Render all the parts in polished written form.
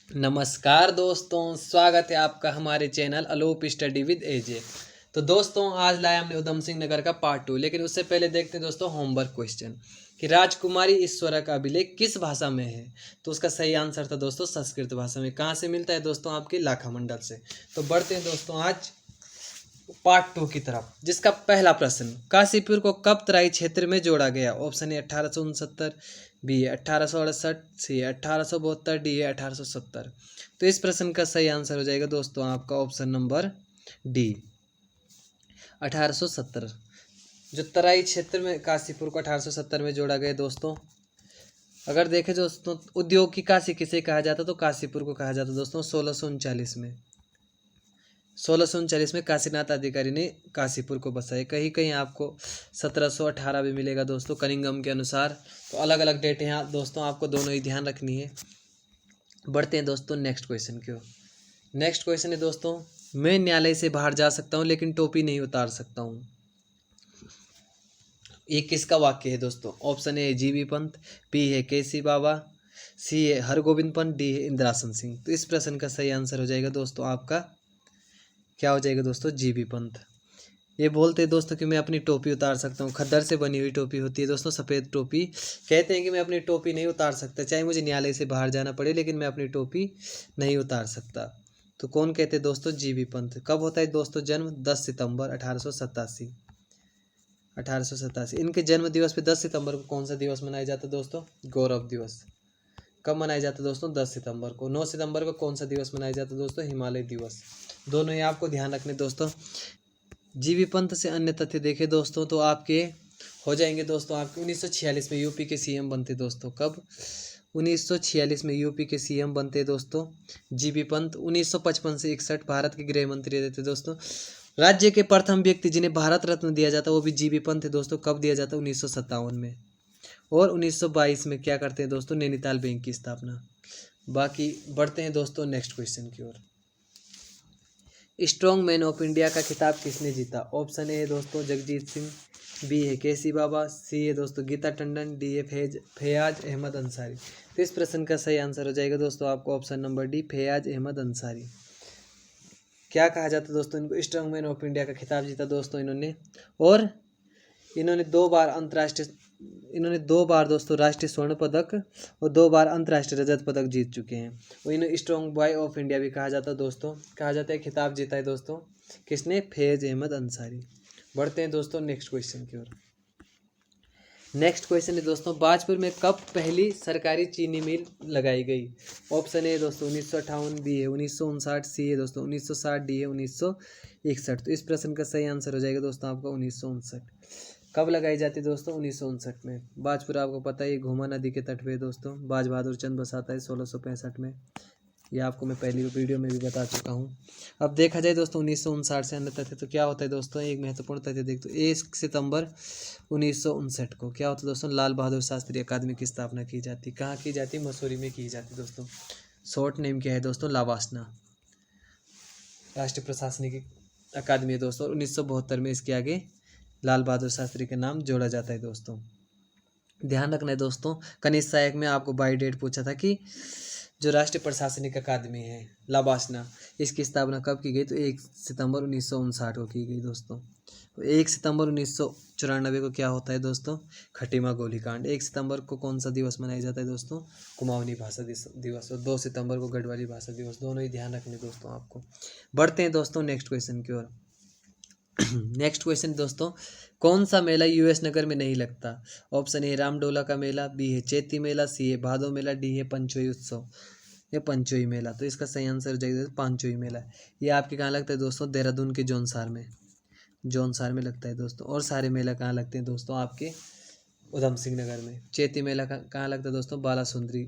नमस्कार दोस्तों, स्वागत है आपका हमारे चैनल अलोप स्टडी विद एजे। तो दोस्तों आज लाया हमने उधम सिंह नगर का पार्ट 2। लेकिन उससे पहले देखते हैं दोस्तों होमवर्क क्वेश्चन कि राजकुमारी ईश्वरा का अभिलेख किस भाषा में है। तो उसका सही आंसर था दोस्तों संस्कृत भाषा में। कहाँ से मिलता है दोस्तों? आपके लाखा मंडल से। तो बढ़ते हैं दोस्तों आज पार्ट 2 की तरफ, जिसका पहला प्रश्न, काशीपुर को कब तराई क्षेत्र में जोड़ा गया? ऑप्शन है 1869, बी है 1868, सी है 1872, डी है 1870। तो इस प्रश्न का सही आंसर हो जाएगा दोस्तों आपका ऑप्शन नंबर डी 1870। जो तराई क्षेत्र में काशीपुर को 1870 में जोड़ा गया दोस्तों। अगर देखें दोस्तों उद्योग की काशी किसे कहा जाता तो काशीपुर को कहा जाता दोस्तों 1639 में। 1639 में काशीनाथ अधिकारी ने काशीपुर को बसाया। कहीं कहीं आपको 1718 भी मिलेगा दोस्तों कनिंगम के अनुसार। तो अलग अलग डेट यहाँ दोस्तों आपको दोनों ही ध्यान रखनी है। बढ़ते हैं दोस्तों नेक्स्ट क्वेश्चन की ओर। नेक्स्ट क्वेश्चन है दोस्तों, मैं न्यायालय से बाहर जा सकता हूँ लेकिन टोपी नहीं उतार सकता हूँ। ये किसका वाक्य है दोस्तों? Option A GB Pant, B है केसी बाबा, सी है हरगोविंद पंत, डी है इंद्रासन सिंह। तो इस प्रश्न का सही आंसर हो जाएगा दोस्तों आपका क्या हो जाएगा दोस्तों? जीबी पंत। ये बोलते हैं दोस्तों कि मैं अपनी टोपी उतार सकता हूँ। खद्दर से बनी हुई टोपी होती है दोस्तों, सफ़ेद टोपी। कहते हैं कि मैं अपनी टोपी नहीं उतार सकता, चाहे मुझे न्यायालय से बाहर जाना पड़े, लेकिन मैं अपनी टोपी नहीं उतार सकता। तो कौन कहते हैं दोस्तों? जीबी पंत। कब होता है दोस्तों जन्म? 10 सितंबर 1887। 1887 इनके जन्म दिवस पे 10 सितंबर को कौन सा दिवस मनाया जाता है दोस्तों? गौरव दिवस। कब मनाया जाता है दोस्तों? 10 सितंबर को। 9 सितंबर को कौन सा दिवस मनाया जाता है दोस्तों? हिमालय दिवस। दोनों ही आपको ध्यान रखने दोस्तों। जीबी पंत से अन्य तथ्य देखे दोस्तों तो आपके हो जाएंगे दोस्तों आपके 1946 में यूपी के सीएम बनते दोस्तों। कब? 1946 में यूपी के सीएम बनते दोस्तों जीबी पंत। 1955 से 61 भारत के गृह मंत्री रहते दोस्तों। राज्य के प्रथम व्यक्ति जिन्हें भारत रत्न दिया जाता वो भी जीबी पंत थे दोस्तों। कब दिया जाता? 1957 में। और 1922 में क्या करते हैं दोस्तों? नैनीताल बैंक की स्थापना। बाकी बढ़ते हैं दोस्तों नेक्स्ट क्वेश्चन की ओर। स्ट्रॉन्ग मैन ऑफ इंडिया का खिताब किसने जीता? ऑप्शन ए है दोस्तों जगजीत सिंह, बी है केसी बाबा, सी है दोस्तों गीता टंडन, डी है फैयाज अहमद अंसारी। तो इस प्रश्न का सही आंसर हो जाएगा दोस्तों आपको option number D Faiyaz Ahmad Ansari. क्या कहा जाता है दोस्तों इनको? स्ट्रॉन्ग मैन ऑफ इंडिया का खिताब जीता दोस्तों इन्होंने। और इन्होंने दो बार दोस्तों राष्ट्रीय स्वर्ण पदक और 2 बार अंतर्राष्ट्रीय रजत पदक जीत चुके हैं। और इन्हें स्ट्रॉन्ग बॉय ऑफ इंडिया भी कहा जाता है दोस्तों। कहा जाता है खिताब जीता है दोस्तों किसने? फैज अहमद अंसारी। बढ़ते हैं दोस्तों नेक्स्ट क्वेश्चन की ओर। नेक्स्ट क्वेश्चन है दोस्तों, बाजपुर में कब पहली सरकारी चीनी मिल लगाई गई? ऑप्शन ए दोस्तों 1958, बी है 1959, सी है दोस्तों 1960, डी है 1961। तो इस प्रश्न का सही आंसर हो जाएगा दोस्तों आपका 1959। कब लगाई जाती है दोस्तों? 1959 में। बाजपुर आपको पता है घुमा नदी के तट पे दोस्तों बाज बहादुर चंद बसाता है 1665 में। यह आपको मैं पहली वीडियो में भी बता चुका हूँ। अब देखा जाए दोस्तों 1959 से अन्य तथ्य तो क्या होता है दोस्तों? एक महत्वपूर्ण तथ्य देखते 1 सितंबर 1959 को क्या होता है दोस्तों? लाल बहादुर शास्त्री अकादमी की स्थापना की जाती। कहाँ की जाती? मसूरी में की जाती दोस्तों। शॉर्ट नेम क्या है दोस्तों? लावासना राष्ट्रीय प्रशासनिक अकादमी है दोस्तों। 1972 में इसके आगे लाल बहादुर शास्त्री के नाम जोड़ा जाता है दोस्तों। ध्यान रखना है दोस्तों, कनिष्ठ सहायक में आपको बाई डेट पूछा था कि जो राष्ट्रीय प्रशासनिक अकादमी है लाबासना, इसकी स्थापना कब की गई? तो 1 सितंबर 1959 को की गई दोस्तों। तो 1 सितंबर 1994 को क्या होता है दोस्तों? खटीमा गोलीकांड। 1 सितंबर को कौन सा दिवस मनाया जाता है दोस्तों? कुमाऊनी भाषा दिवस। और 2 सितंबर को गढ़वाली भाषा दिवस। दोनों ही ध्यान रखने दोस्तों आपको। बढ़ते हैं दोस्तों नेक्स्ट क्वेश्चन की ओर। नेक्स्ट क्वेश्चन दोस्तों, कौन सा मेला यूएस नगर में नहीं लगता? ऑप्शन ए रामडोला का मेला, बी है चैती मेला, सी है भादो मेला, डी है पंचोई उत्सव। ये पंचोई मेला। तो इसका सही आंसर हो जाएगा पंचोई मेला। ये आपके कहाँ लगता है दोस्तों? देहरादून के जौनसार में। जौनसार में लगता है दोस्तों। और सारे मेला कहाँ लगते हैं दोस्तों? आपके उधम सिंह नगर में। चैती मेला कहाँ लगता है दोस्तों? बालासुंदरी।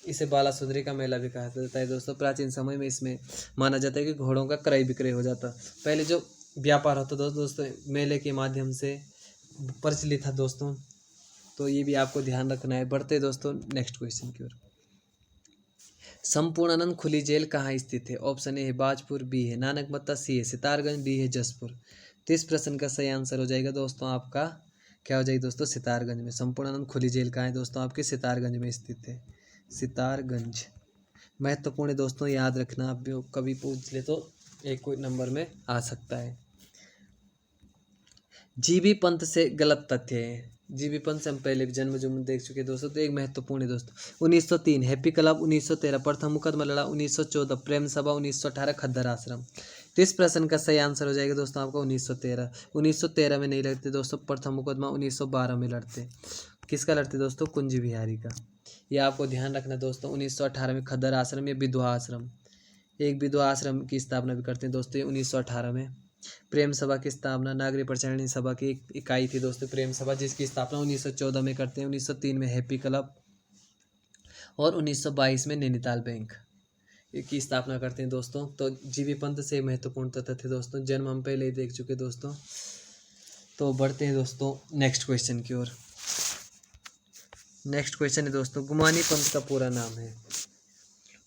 इसे बालासुंदरी का मेला भी कहा जाता है दोस्तों। प्राचीन समय में इसमें माना जाता है कि घोड़ों का क्रय विक्रय हो जाता। पहले जो व्यापार होता दोस्तों मेले के माध्यम से प्रचलित था दोस्तों। तो ये भी आपको ध्यान रखना है। बढ़ते दोस्तों नेक्स्ट क्वेश्चन की ओर। संपूर्णानंद खुली जेल कहाँ स्थित है? ऑप्शन ए है बाजपुर, बी है नानकमत्ता, सी है सितारगंज, डी है जसपुर। तो इस प्रश्न का सही आंसर हो जाएगा दोस्तों आपका क्या हो जाएगा दोस्तों? सितारगंज में। संपूर्णानंद खुली जेल कहाँ है दोस्तों? आपके सितारगंज में स्थित है। सितारगंज। महत्वपूर्ण है दोस्तों, याद रखना, आप भी कभी पूछ ले तो एक कोई नंबर में आ सकता है। जीबी पंत से गलत तथ्य है। जीबी पंत से हम पहले भी जन्म जुम्न देख चुके हैं दोस्तों, तो एक महत्वपूर्ण है दोस्तों। 1903 हैप्पी क्लब, 1913 प्रथम मुकदमा लड़ा, 1914 प्रेम सभा, 1918 खद्दर आश्रम। तो इस प्रश्न का सही आंसर हो जाएगा दोस्तों आपका 1913। 1913 में नहीं लड़ते दोस्तों प्रथम मुकदमा, 1912 में लड़ते। किसका लड़ते दोस्तों? कुंज बिहारी का। ये आपको ध्यान रखना दोस्तों। 1918 में खद्दर आश्रम या विधवा आश्रम, एक विधवा आश्रम की स्थापना भी करते हैं दोस्तों ये 1918 में। प्रेम सभा की स्थापना नागरिक प्रचारणी सभा की एक इकाई थी दोस्तों प्रेम सभा, जिसकी स्थापना 1914 में करते हैं। 1903 में हैप्पी क्लब और 1922 में नैनीताल बैंक की स्थापना करते हैं दोस्तों। तो जीबी पंत से महत्वपूर्ण तथ्य थे दोस्तों, जन्म हम पहले ही देख चुके दोस्तों। तो बढ़ते हैं दोस्तों नेक्स्ट क्वेश्चन की ओर। नेक्स्ट क्वेश्चन है दोस्तों, गुमानी पंत का पूरा नाम है।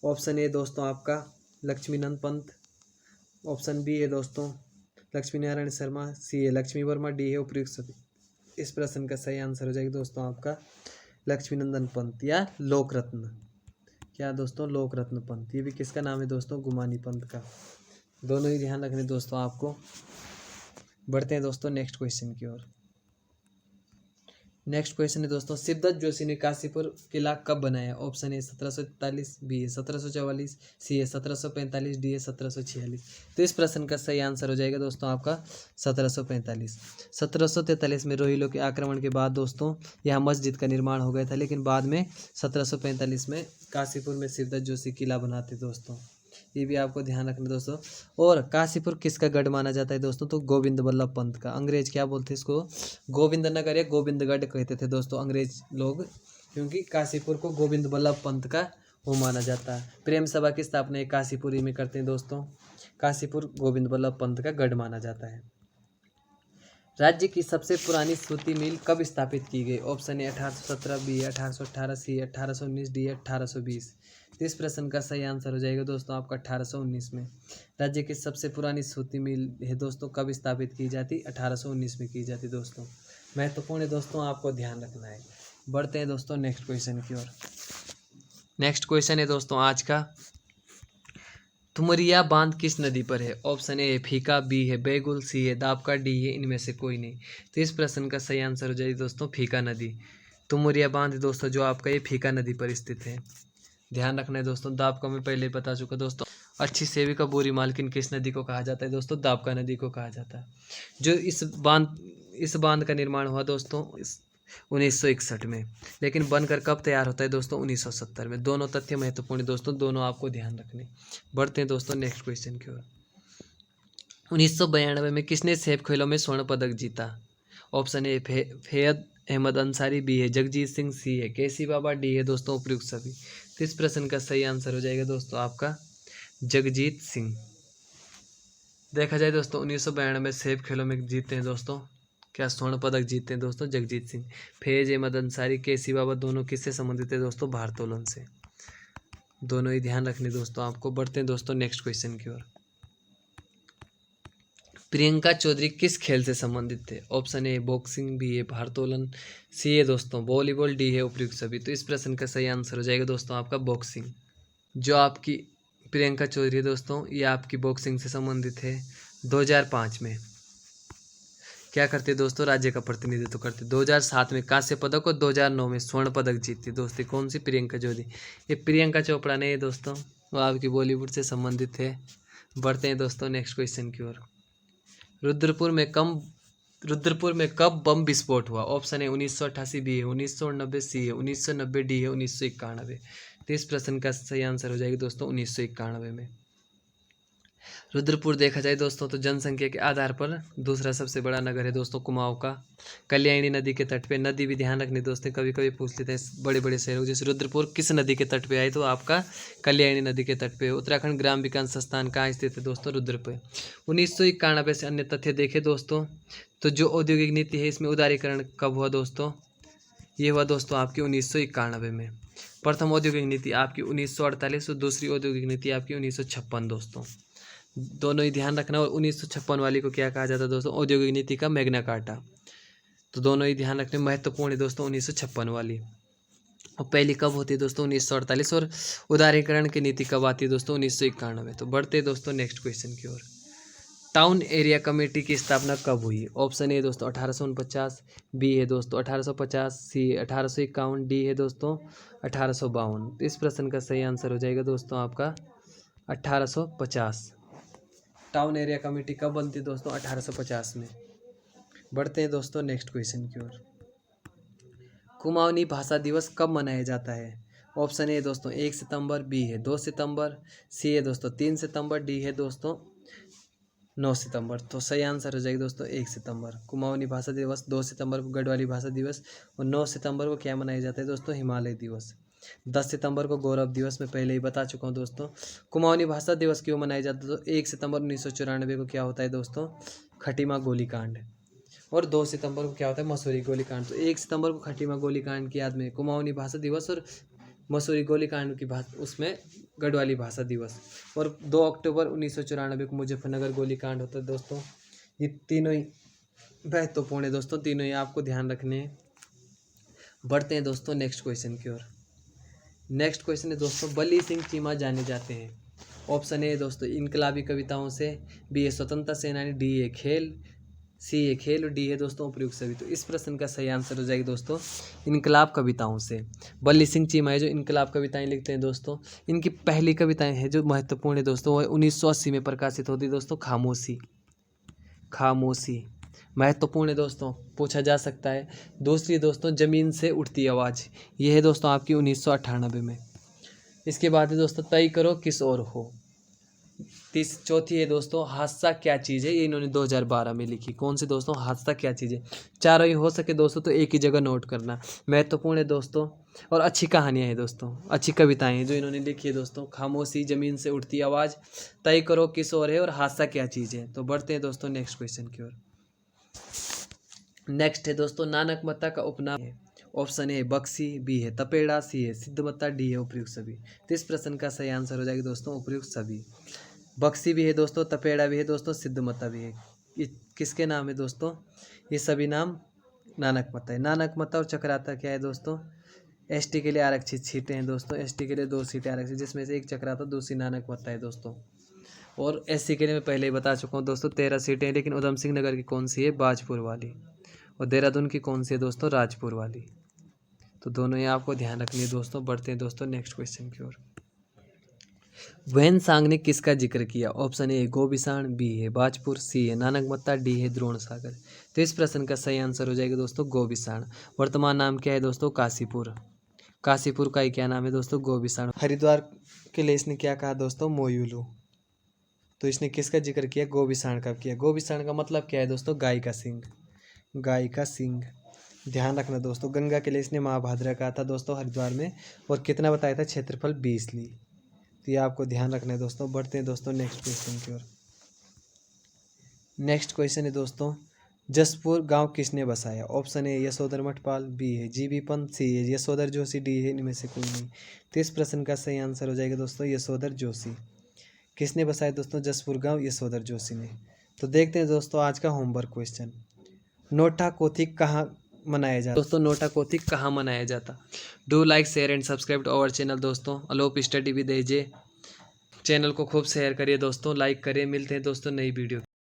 ऑप्शन ए दोस्तों आपका लक्ष्मीनंद पंत, ऑप्शन बी है दोस्तों लक्ष्मी नारायण शर्मा, सी है लक्ष्मी वर्मा, डी है उपयुक्त सभी। इस प्रश्न का सही आंसर हो जाएगा दोस्तों आपका लक्ष्मीनंदन पंत या लोकरत्न। क्या दोस्तों? लोकरत्न पंत। ये भी किसका नाम है दोस्तों? गुमानी पंत का। दोनों ही ध्यान रखने दोस्तों आपको। बढ़ते हैं दोस्तों नेक्स्ट क्वेश्चन की ओर। नेक्स्ट क्वेश्चन है दोस्तों, सिद्धत जोशी ने काशीपुर किला कब बनाया? ऑप्शन ए 1743, बी है 1744, सी है 1745, डी है 1746। तो इस प्रश्न का सही आंसर हो जाएगा दोस्तों आपका 1745। 1743 में रोहिलों के आक्रमण के बाद दोस्तों यहाँ मस्जिद का निर्माण हो गया था, लेकिन बाद में 1745 में काशीपुर में सिद्धत जोशी किला बनाते दोस्तों। ये भी आपको ध्यान रखना दोस्तों। और काशीपुर किसका गढ़ माना जाता है दोस्तों? तो गोविंद बल्लभ पंत का। अंग्रेज क्या बोलते हैं इसको? गोविंद नगर या गोविंदगढ़ कहते थे दोस्तों अंग्रेज लोग, क्योंकि काशीपुर को गोविंद बल्लभ पंत का वो माना जाता है। प्रेम सभा की स्थापना काशीपुरी में करते हैं दोस्तों। काशीपुर गोविंद बल्लभ पंत का गढ़ माना जाता है। राज्य की सबसे पुरानी सूती मिल कब स्थापित की गई? Option A 1817, B 1818, C 1819, D 1820। तो इस प्रश्न का सही आंसर हो जाएगा दोस्तों आपका 1819 में। राज्य की सबसे पुरानी सूती मिल है दोस्तों कब स्थापित की जाती? 1819 में की जाती दोस्तों। महत्वपूर्ण है दोस्तों, आपको ध्यान रखना है। बढ़ते हैं दोस्तों नेक्स्ट क्वेश्चन की ओर। नेक्स्ट क्वेश्चन है दोस्तों आज का, तुमरिया बांध किस नदी पर है? ऑप्शन ए है फीका, बी है बैगुल, सी है दाबका, डी है इनमें से कोई नहीं। तो इस प्रश्न का सही आंसर हो जाएगा दोस्तों फीका नदी। तुमरिया बांध दोस्तों जो आपका ये फीका नदी पर स्थित है। ध्यान रखना है दोस्तों। दाबका में पहले बता चुका दोस्तों। अच्छी सेविका बुरी मालकिन किस नदी को कहा जाता है दोस्तों? दाबका नदी को कहा जाता है। जो इस बांध का निर्माण हुआ दोस्तों 1961 में, लेकिन बनकर कब तैयार होता है दोस्तों? 1970 में। दोनों तथ्य महत्वपूर्ण दोस्तों, दोनों आपको ध्यान रखने। बढ़ते हैं दोस्तों नेक्स्ट क्वेश्चन की ओर। 1992 में किसने सेफ खेलों में स्वर्ण पदक जीता? Option A Faiyad Ahmed Ansari, B है जगजीत सिंह, सी है केसी बाबा, डी है दोस्तों उपयुक्त सभी। तो इस प्रश्न का सही आंसर हो जाएगा दोस्तों आपका जगजीत सिंह। देखा जाए दोस्तों 1992 में सेफ खेलों में जीतते हैं दोस्तों, क्या स्वर्ण पदक जीतते हैं दोस्तों? जगजीत सिंह। फैज अहमद अंसारी, केसी बाबा दोनों किससे संबंधित है दोस्तों? भारोत्तोलन से। दोनों ही ध्यान रखने दोस्तों आपको। बढ़ते हैं दोस्तों नेक्स्ट क्वेश्चन की ओर। प्रियंका चौधरी किस खेल से संबंधित थे? ऑप्शन ए बॉक्सिंग, बी है भारोत्तोलन, सी है दोस्तों वॉलीबॉल, डी है उपयुक्त सभी। तो इस प्रश्न का सही आंसर हो जाएगा दोस्तों आपका बॉक्सिंग। जो आपकी प्रियंका चौधरी है दोस्तों ये आपकी बॉक्सिंग से संबंधित है। 2005 में क्या करते दोस्तों? राज्य का प्रतिनिधित्व करते। 2007 में कांस्य पदक और 2009 में स्वर्ण पदक जीतती दोस्तों। कौन सी? प्रियंका चौधरी। ये प्रियंका चोपड़ा नहीं है दोस्तों, वो आपकी बॉलीवुड से संबंधित है। बढ़ते हैं दोस्तों नेक्स्ट क्वेश्चन की ओर। रुद्रपुर में कब बम विस्फोट हुआ? ऑप्शन है 1988, बी है 1990, सी है 1990, डी है 1991। तो इस प्रश्न का सही आंसर हो जाएगा दोस्तों 1991 में। रुद्रपुर देखा जाए दोस्तों तो जनसंख्या के आधार पर दूसरा सबसे बड़ा नगर है दोस्तों कुमाऊं का। कल्याणी नदी के तट पे। नदी भी ध्यान रखनी दोस्तों, कभी कभी पूछ लेते हैं बड़े बड़े शहरों जैसे रुद्रपुर किस नदी के तट पे आए? तो आपका कल्याणी नदी के तट पे। उत्तराखंड ग्राम विकास संस्थान कहाँ स्थित है दोस्तों? रुद्रपुर। 1991 से अन्य तथ्य देखे दोस्तों तो जो औद्योगिक नीति है इसमें उदारीकरण कब हुआ दोस्तों? ये हुआ दोस्तों आपकी 1991 में। प्रथम औद्योगिक नीति आपकी 1948 और दूसरी औद्योगिक नीति आपकी 1956 दोस्तों। दोनों ही ध्यान रखना। और 1956 वाली को क्या कहा जाता है दोस्तों? औद्योगिक नीति का मैग्ना कार्टा। तो दोनों ही ध्यान रखने महत्वपूर्ण है दोस्तों 1956 वाली। और पहली कब होती है दोस्तों 1948। और उदारीकरण की नीति कब आती है दोस्तों 1991। तो बढ़ते हैं दोस्तों नेक्स्ट क्वेश्चन की ओर। टाउन एरिया कमेटी की स्थापना कब हुई? ऑप्शन ए दोस्तों 1849, बी है दोस्तों 1850, सी 1851, डी है दोस्तों 1852। तो इस प्रश्न का सही आंसर हो जाएगा दोस्तों आपका 1850। टाउन एरिया कमेटी कब बनती है दोस्तों 1850 में। बढ़ते हैं दोस्तों नेक्स्ट क्वेश्चन की ओर। कुमाऊनी भाषा दिवस कब मनाया जाता है? ऑप्शन ए दोस्तों 1 सितंबर, बी है 2 सितंबर, सी है दोस्तों 3 सितंबर, डी है दोस्तों 9 सितंबर। तो सही आंसर हो जाएगा दोस्तों 1 सितंबर। कुमाऊनी भाषा दिवस 2 सितंबर को गढ़वाली भाषा दिवस, और 9 सितंबर को क्या मनाया जाता है दोस्तों हिमालय दिवस। 10 सितंबर को गौरव दिवस मैं पहले ही बता चुका हूँ दोस्तों। कुमाऊनी भाषा दिवस क्यों मनाया जाता है? तो 1 सितंबर 1994 को क्या होता है दोस्तों खटीमा गोलीकांड, और 2 सितंबर को क्या होता है मसूरी गोलीकांड। तो 1 सितंबर को खटीमा गोलीकांड की याद में कुमाऊनी भाषा दिवस, और मसूरी गोलीकांड की भाषा उसमें गढ़वाली भाषा दिवस। और 2 अक्टूबर 1994 को मुजफ्फरनगर गोलीकांड होता है दोस्तों। ये तीनों ही महत्वपूर्ण है दोस्तों, तीनों ही आपको ध्यान रखने हैं। बढ़ते हैं दोस्तों नेक्स्ट क्वेश्चन की ओर। नेक्स्ट क्वेश्चन है दोस्तों बली सिंह चीमा जाने जाते हैं। ऑप्शन ए दोस्तों इनकलाबी कविताओं से, बी है स्वतंत्रता सेनानी, डी है खेल, सी है खेल, और डी है दोस्तों उपयुक्त सभी। तो इस प्रश्न का सही आंसर हो जाएगा दोस्तों इनकलाब कविताओं से। बल्ली सिंह चीमा है जो इनकलाब कविताएं लिखते हैं दोस्तों। इनकी पहली कविताएं हैं जो महत्वपूर्ण है दोस्तों वो 1980 में प्रकाशित होती है दोस्तों खामोशी। खामोशी महत्वपूर्ण है दोस्तों, पूछा जा सकता है। दूसरी दोस्तों जमीन से उठती आवाज़, ये है दोस्तों आपकी 1998 में। इसके बाद है दोस्तों तय करो किस ओर हो। चौथी है दोस्तों हादसा क्या चीज़ है, ये इन्होंने 2012 में लिखी। कौन सी दोस्तों हादसा क्या चीज़ है। चारों ही हो सके दोस्तों तो एक ही जगह नोट करना, महत्वपूर्ण है दोस्तों। और अच्छी कहानियाँ हैं दोस्तों, अच्छी कविताएं हैं जो इन्होंने लिखी है दोस्तों। खामोशी, जमीन से उठती आवाज़, तय करो किस ओर है, और हादसा क्या चीज़ है। तो बढ़ते हैं दोस्तों नेक्स्ट क्वेश्चन की ओर। नेक्स्ट है दोस्तों नानकमत्ता का उपनाम है। ऑप्शन ए बक्सी, बी है तपेड़ा, सी है सिद्धमत्ता, डी है उपयुक्त सभी। तो इस प्रश्न का सही आंसर हो जाएगा दोस्तों उपयुक्त सभी। बक्सी भी है दोस्तों, तपेड़ा भी है दोस्तों, सिद्धमत्ता भी है। ये किसके नाम है दोस्तों? ये सभी नाम नानकमत्ता है। नानकमत्ता और चक्राता क्या है दोस्तों? एसटी के लिए आरक्षित सीटें हैं दोस्तों। एसटी के लिए 2 सीटें आरक्षित, जिसमें से एक चक्राता दूसरी नानकमत्ता है दोस्तों। और एससी के लिए मैं पहले ही बता चुका हूँ दोस्तों 13 सीटें हैं, लेकिन उधम सिंह नगर की कौन सी है? बाजपुर वाली। और देहरादून की कौन सी है दोस्तों? राजपुर वाली। तो दोनों ही आपको ध्यान रखनी है दोस्तों। बढ़ते हैं दोस्तों नेक्स्ट क्वेश्चन की ओर। वैन सांग ने किसका जिक्र किया? ऑप्शन ए गोबिसाण, बी है बाजपुर, सी है नानकमत्ता, डी है द्रोण सागर। तो इस प्रश्न का सही आंसर हो जाएगा दोस्तों गोबिसाण। वर्तमान नाम क्या है दोस्तों? काशीपुर। काशीपुर का ही क्या नाम है दोस्तों? गोबिसाण। हरिद्वार के लिए इसने क्या कहा दोस्तों? मोयूलू। तो इसने किसका जिक्र किया? गोबिसाण का किया। गोबिसाण का मतलब क्या है दोस्तों? गाय का सिंह। गाय का सिंह ध्यान रखना दोस्तों। गंगा के लिए इसने महाभाद्रा कहा था दोस्तों हरिद्वार में, और कितना बताया था? क्षेत्रफल 20 ली। तो ये आपको ध्यान रखना है दोस्तों। बढ़ते हैं दोस्तों नेक्स्ट क्वेश्चन की ओर। नेक्स्ट क्वेश्चन है दोस्तों जसपुर गांव किसने बसाया? Option A Yashodhar Mathpal, B है जीबी पंत, सी है यशोधर जोशी, डी है इनमें से कोई नहीं। तो इस प्रश्न का सही आंसर हो जाएगा दोस्तों यशोधर जोशी। किसने बसाया दोस्तों जसपुर गांव? यशोधर जोशी ने। तो देखते हैं दोस्तों आज का होमवर्क क्वेश्चन। नोटा कोथिक कहाँ मनाया जाता? दोस्तों नोटा कोथिक कहाँ मनाया जाता? Do like share and subscribe to our channel दोस्तों। अलोप स्टडी विद एजे चैनल को खूब शेयर करिए दोस्तों, लाइक करिए। मिलते हैं दोस्तों नई वीडियो।